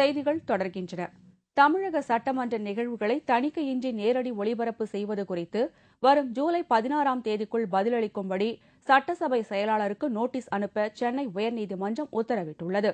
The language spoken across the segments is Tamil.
செய்திகள் தொடர்கின்றன. தமிழக சட்டமன்ற நிகழ்வுகளை தணிக்கையின்றி நேரடி ஒளிபரப்பு செய்வது குறித்து வரும் ஜூலை 16ஆம் தேதிக்குள் பதிலளிக்கும்படி சட்டசபை செயலாளருக்கு நோட்டீஸ் அனுப்ப சென்னை உயர்நீதிமன்றம் உத்தரவிட்டுள்ளது.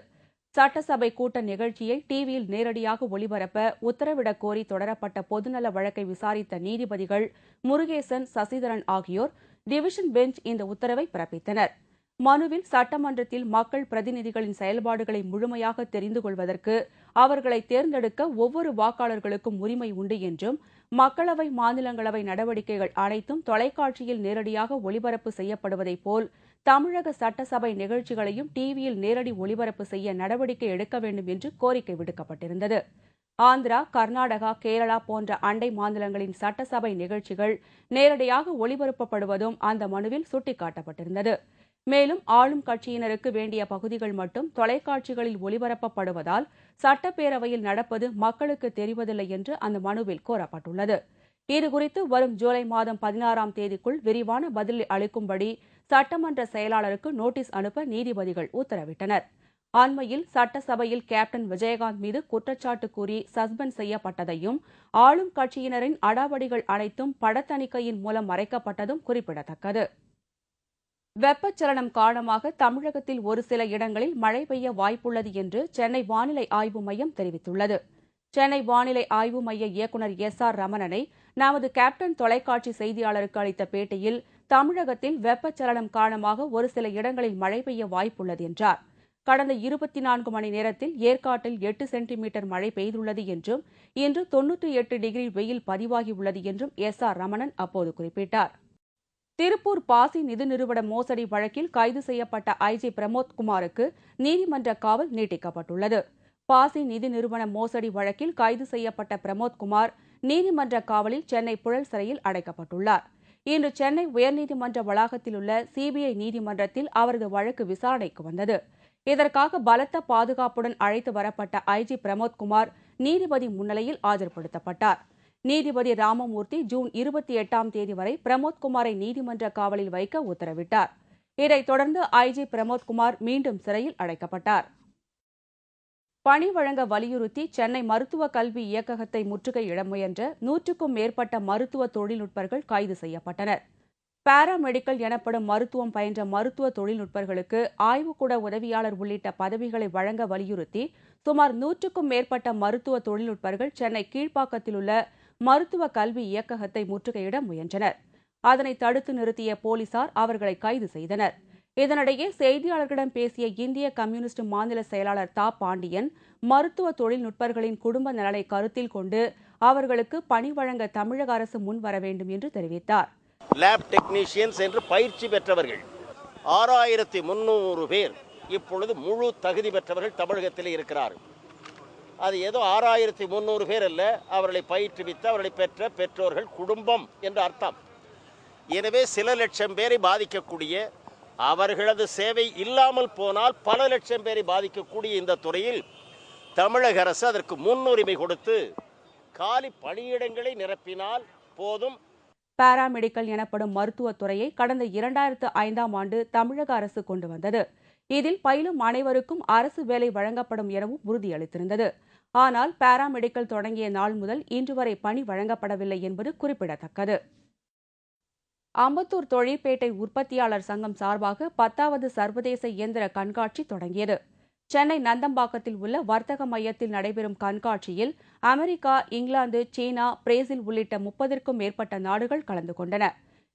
சட்டசபை கூட்ட நிகழ்ச்சியை டிவியில் நேரடியாக ஒளிபரப்ப உத்தரவிடக் கோரி தொடரப்பட்ட பொதுநல வழக்கை விசாரித்த நீதிபதிகள் முருகேசன், சசிதரன் ஆகியோர் டிவிஷன் பெஞ்ச் இந்த உத்தரவை பிறப்பித்தனர். மனுவில் சட்டமன்றத்தில் மக்கள் பிரதிநிதிகளின் செயல்பாடுகளை முழுமையாக தெரிந்து கொள்வதற்கு அவர்களை தேர்ந்தெடுக்க ஒவ்வொரு வாக்காளர்களுக்கும் உரிமை உண்டு என்றும், மக்களவை, மாநிலங்களவை நடவடிக்கைகள் அனைத்தும் தொலைக்காட்சியில் நேரடியாக ஒளிபரப்பு செய்யப்படுவதைப் போல் தமிழக சட்டசபை நிகழ்ச்சிகளையும் டிவியில் நேரடி ஒளிபரப்பு செய்ய நடவடிக்கை எடுக்க வேண்டும் என்று கோரிக்கை விடுக்கப்பட்டிருந்தது. ஆந்திரா, கர்நாடகா, கேரளா போன்ற அண்டை மாநிலங்களின் சட்டசபை நிகழ்ச்சிகள் நேரடியாக ஒளிபரப்பப்படுவதும் அந்த மனுவில் சுட்டிக்காட்டப்பட்டிருந்தது. மேலும் ஆளும் கட்சியினருக்கு வேண்டிய பகுதிகள் மட்டும் தொலைக்காட்சிகளில் ஒளிபரப்பப்படுவதால் சட்டப்பேரவையில் நடப்பது மக்களுக்கு தெரிவதில்லை என்று அந்த மனுவில் கோரப்பட்டுள்ளது. இதுகுறித்து வரும் ஜூலை மாதம் 16ஆம் தேதிக்குள் விரிவான பதில் அளிக்கும்படி சட்டமன்ற செயலாளருக்கு நோட்டீஸ் அனுப்ப நீதிபதிகள் உத்தரவிட்டனர். அண்மையில் சட்டசபையில் கேப்டன் விஜயகாந்த் மீது குற்றச்சாட்டு கூறி சஸ்பெண்ட் செய்யப்பட்டதையும், ஆளும் கட்சியினரின் அடாவடிகள் அனைத்தும் படத்தணிக்கையின் மூலம் மறைக்கப்பட்டதும் குறிப்பிடத்தக்கது. வெப்பச்சலனம் காரணமாக தமிழகத்தில் ஒரு சில இடங்களில் மழை பெய்ய வாய்ப்புள்ளது என்று சென்னை வானிலை ஆய்வு மையம் தெரிவித்துள்ளது. சென்னை வானிலை ஆய்வு மைய இயக்குநர் SR ரமணனை நமது கேப்டன் தொலைக்காட்சி செய்தியாளருக்கு அளித்த பேட்டியில், தமிழகத்தில் வெப்பச்சலனம் காரணமாக ஒரு சில இடங்களில் மழை பெய்ய வாய்ப்புள்ளது என்றார். கடந்த 24 மணி நேரத்தில் ஏற்காட்டில் 8 சென்டிமீட்டர் மழை பெய்துள்ளது என்றும், இன்று 98 டிகிரி வெயில் பதிவாகியுள்ளது என்றும் SR ரமணன் அப்போது குறிப்பிட்டார். திருப்பூர் பாசி நிதி நிறுவன மோசடி வழக்கில் கைது செய்யப்பட்ட IG பிரமோத்குமாருக்கு நீதிமன்ற காவல் நீட்டிக்கப்பட்டுள்ளது. பாசி நிதி நிறுவன மோசடி வழக்கில் கைது செய்யப்பட்ட பிரமோத்குமார் நீதிமன்ற காவலில் சென்னை புழல் சிறையில் அடைக்கப்பட்டுள்ளார். இன்று சென்னை உயர்நீதிமன்ற வளாகத்தில் உள்ள CBI நீதிமன்றத்தில் அவரது வழக்கு விசாரணைக்கு வந்தது. இதற்காக பலத்த பாதுகாப்புடன் அழைத்து வரப்பட்ட IG பிரமோத்குமார் நீதிபதி முன்னிலையில் ஆஜர்படுத்தப்பட்டார். நீதிபதி ராமமூர்த்தி ஜூன் 28ஆம் தேதி வரை பிரமோத்குமாரை நீதிமன்ற காவலில் வைக்க உத்தரவிட்டார். இதைத் தொடர்ந்து IG பிரமோத்குமார் மீண்டும் சிறையில் அடைக்கப்பட்டார். பணி வழங்க வலியுறுத்தி சென்னை மருத்துவ கல்வி இயக்ககத்தை முற்றுகையிட முயன்ற 100க்கும் மேற்பட்ட மருத்துவ தொழில்நுட்பர்கள் கைது செய்யப்பட்டனர். பாராமெடிக்கல் எனப்படும் மருத்துவம் பயின்ற மருத்துவ தொழில்நுட்பர்களுக்கு ஆய்வுக்கூட உதவியாளர் உள்ளிட்ட பதவிகளை வழங்க வலியுறுத்தி சுமார் 100க்கும் மேற்பட்ட மருத்துவ தொழில்நுட்பர்கள் சென்னை கீழ்ப்பாக்கத்தில் உள்ள மருத்துவ கல்வி இயக்ககத்தை முற்றுகையிட முயன்றனர். அதனை தடுத்து நிறுத்திய போலீசார் அவர்களை கைது செய்தனர். இதனிடையே செய்தியாளர்களிடம் பேசிய இந்திய கம்யூனிஸ்ட் மாநில செயலாளர் தா. பாண்டியன், மருத்துவ தொழில்நுட்பர்களின் குடும்ப நலனை கருத்தில் கொண்டு அவர்களுக்கு பணி வழங்க தமிழக அரசு முன்வர வேண்டும் என்று தெரிவித்தார். லேப் டெக்னீஷியன்ஸ் என்று பயிற்சி பெற்றவர்கள் 6300 பேர் இப்பொழுது முழு தகுதி பெற்றவர்கள் தமிழகத்தில் இருக்கிறார்கள். அது ஏதோ 6300 பேர் அல்ல, அவர்களை பயிற்றுவித்து அவர்களை பெற்ற பெற்றோர்கள் குடும்பம் என்று அர்த்தம். எனவே சில லட்சம் பேரை பாதிக்கக்கூடிய, அவர்களது சேவை இல்லாமல் போனால் பல லட்சம் பேரை பாதிக்கக்கூடிய இந்த துறையில் தமிழக அரசு அதற்கு முன்னுரிமை கொடுத்து காலி பணியிடங்களை நிரப்பினால் போதும். பாராமெடிக்கல் எனப்படும் மருத்துவத்துறையை கடந்த 2005ஆம் ஆண்டு தமிழக அரசு கொண்டு வந்தது. இதில் பயிலும் அனைவருக்கும் அரசு வேலை வழங்கப்படும் எனவும் உறுதியளித்திருந்தது. ஆனால் பாராமெடிக்கல் தொடங்கிய நாள் முதல் இன்று வரை பணி வழங்கப்படவில்லை என்பது குறிப்பிடத்தக்கது. அம்பத்தூர் தொழிற்பேட்டை உற்பத்தியாளர் சங்கம் சார்பாக 10வது சர்வதேச இயந்திர கண்காட்சி தொடங்கியது. சென்னை நந்தம்பாக்கத்தில் உள்ள வர்த்தக மையத்தில் நடைபெறும் கண்காட்சியில் அமெரிக்கா, இங்கிலாந்து, சீனா, பிரேசில் உள்ளிட்ட 30க்கும் மேற்பட்ட நாடுகள் கலந்து கொண்டன.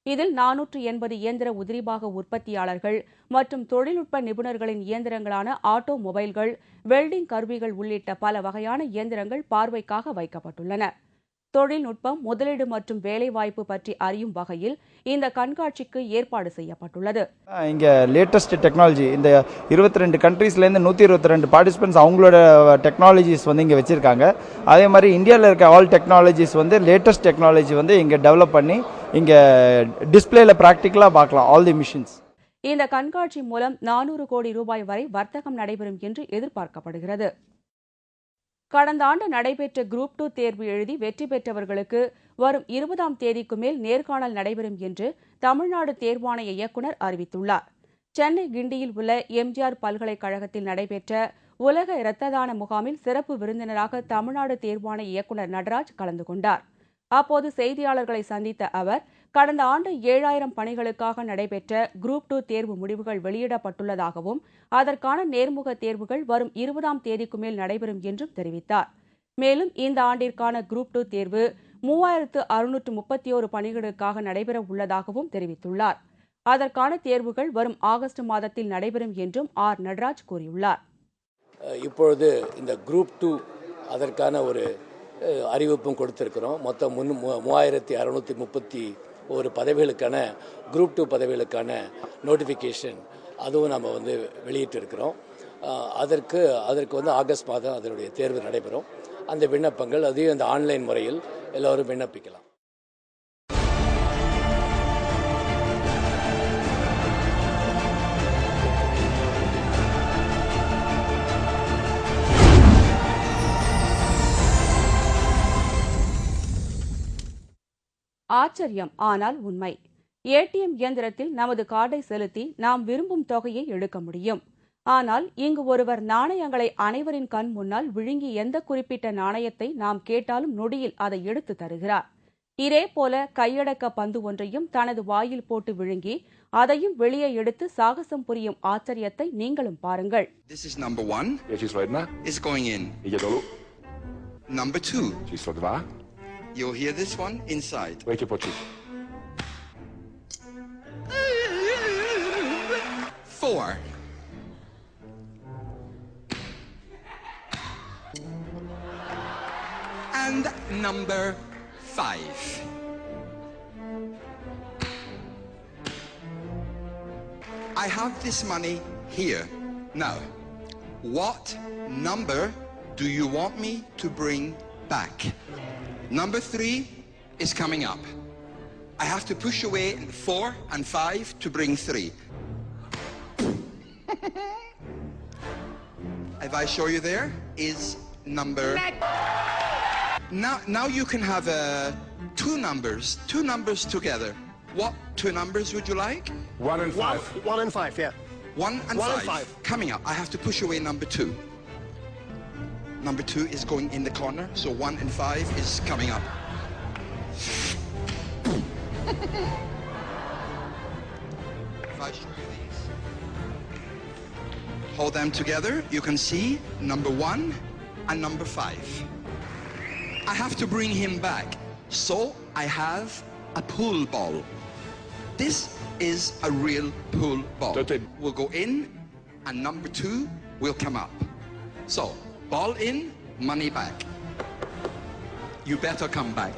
இதில் 480 இயந்திர உதிரிபாக உற்பத்தியாளர்கள் மற்றும் தொழில்நுட்ப நிபுணர்களின் இயந்திரங்களான ஆட்டோமொபைல்கள், வெல்டிங் கருவிகள் உள்ளிட்ட பல வகையான இயந்திரங்கள் பார்வைக்காக வைக்கப்பட்டுள்ளன. தொழில்நுட்பம், முதலீடு மற்றும் வேலைவாய்ப்பு பற்றி அறியும் வகையில் இந்த கண்காட்சிக்கு ஏற்பாடு செய்யப்பட்டுள்ளது. இங்கே லேட்டஸ்ட் டெக்னாலஜி, இந்த 22 கண்ட்ரீஸ்லேருந்து 122 பார்ட்டிசிபென்ட்ஸ் அவங்களோட டெக்னாலஜிஸ் இங்கே வச்சுருக்காங்க. அதே மாதிரி இந்தியாவில் இருக்க ஆல் டெக்னாலஜிஸ் லேட்டஸ்ட் டெக்னாலஜி இங்கே டெவலப் பண்ணி இங்கே டிஸ்பிளேல ப்ராக்டிக்கலாக பார்க்கலாம் ஆல் தி மிஷின்ஸ். இந்த கண்காட்சி மூலம் 400 கோடி ரூபாய் வரை வர்த்தகம் நடைபெறும் என்று எதிர்பார்க்கப்படுகிறது. கடந்த ஆண்டு நடைபெற்ற குரூப் 2 தேர்வு எழுதி வெற்றி பெற்றவர்களுக்கு வரும் 20ஆம் தேதிக்கு மேல் நேர்காணல் நடைபெறும் என்று தமிழ்நாடு தேர்வாணைய இயக்குநர் அறிவித்துள்ளார். சென்னை கிண்டியில் உள்ள எம்ஜிஆர் பல்கலைக்கழகத்தில் நடைபெற்ற உலக இரத்த தான முகாமில் சிறப்பு விருந்தினராக தமிழ்நாடு தேர்வாண இயக்குநர் நடராஜ் கலந்து கொண்டார். அப்போது செய்தியாளர்களை சந்தித்த அவர், கடந்த ஆண்டு 7000 பணிகளுக்காக நடைபெற்ற குரூப் 2 தேர்வு முடிவுகள் வெளியிடப்பட்டுள்ளதாகவும் அதற்கான நேர்முக தேர்வுகள் வரும் 20ஆம் தேதிக்கு மேல் நடைபெறும் என்றும் தெரிவித்தார். மேலும் இந்த ஆண்டிற்கான குரூப் 2 தேர்வு 3631 பணிகளுக்காக நடைபெற உள்ளதாகவும் தெரிவித்துள்ளார். அதற்கான தேர்வுகள் வரும் ஆகஸ்ட் மாதத்தில் நடைபெறும் என்றும் ஆர். நடராஜ் கூறியுள்ளார். இப்பொழுது இந்த குரூப் 2 அதற்கான ஒரு அறிவிப்பும் கொடுத்திருக்கிறோம். மொத்தம் 3631 பதவிகளுக்கான குரூப் 2 பதவிகளுக்கான நோட்டிஃபிகேஷன் அதுவும் நம்ம வெளியிட்டிருக்கிறோம். அதற்கு ஆகஸ்ட் மாதம் அதனுடைய தேர்வு நடைபெறும். அந்த விண்ணப்பங்கள் அதையும் இந்த ஆன்லைன் முறையில் எல்லோரும் விண்ணப்பிக்கலாம். ஆச்சரியம், ஆனால் உண்மை. ஏடிஎம் இயந்திரத்தில் நமது கார்டை செலுத்தி நாம் விரும்பும் தொகையை எடுக்க முடியும். ஆனால் இங்கு ஒருவர் நாணயங்களை அனைவரின் கண் முன்னால் விழுங்கி எந்த குறிப்பிட்ட நாணயத்தை நாம் கேட்டாலும் நொடியில் அதை எடுத்து தருகிறார். இதேபோல கையடக்க பந்து ஒன்றையும் தனது வாயில் போட்டு விழுங்கி அதையும் வெளியே எடுத்து சாகசம் புரியும் ஆச்சரியத்தை நீங்களும் பாருங்கள். This is number 1. It's going in. Number 2. Číslo 2. You'll hear this one inside. Pojďte počít. 4. And number 5. I have this money here. Now, what number do you want me to bring back? Number 3 is coming up. I have to push away 4 and 5 to bring 3. If I show you there is number... Now you can have two numbers together. What 2 numbers would you like? 1 and 5. 1 and 5, yeah. 1 and 5. Coming up, I have to push away number 2. Number 2 is going in the corner, so 1 and 5 is coming up. If I show you these, hold them together, you can see number 1 and number 5. I have to bring him back, so I have a pool ball. This is a real pool ball. Will go in, and number 2 will come up. So, ball in, money back. You better come back.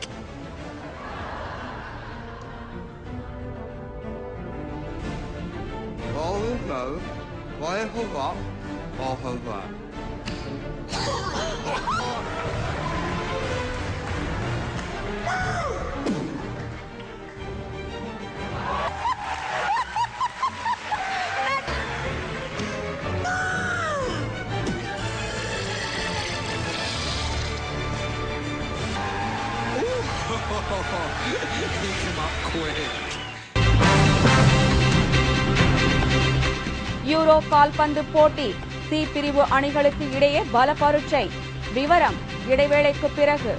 He came up quick. Euro கால்பந்து போட்டி, சி பிரிவு அணிகளுக்கு இடையே பல பரீட்சை. விவரம் இடைவேளைக்கு பிறகு.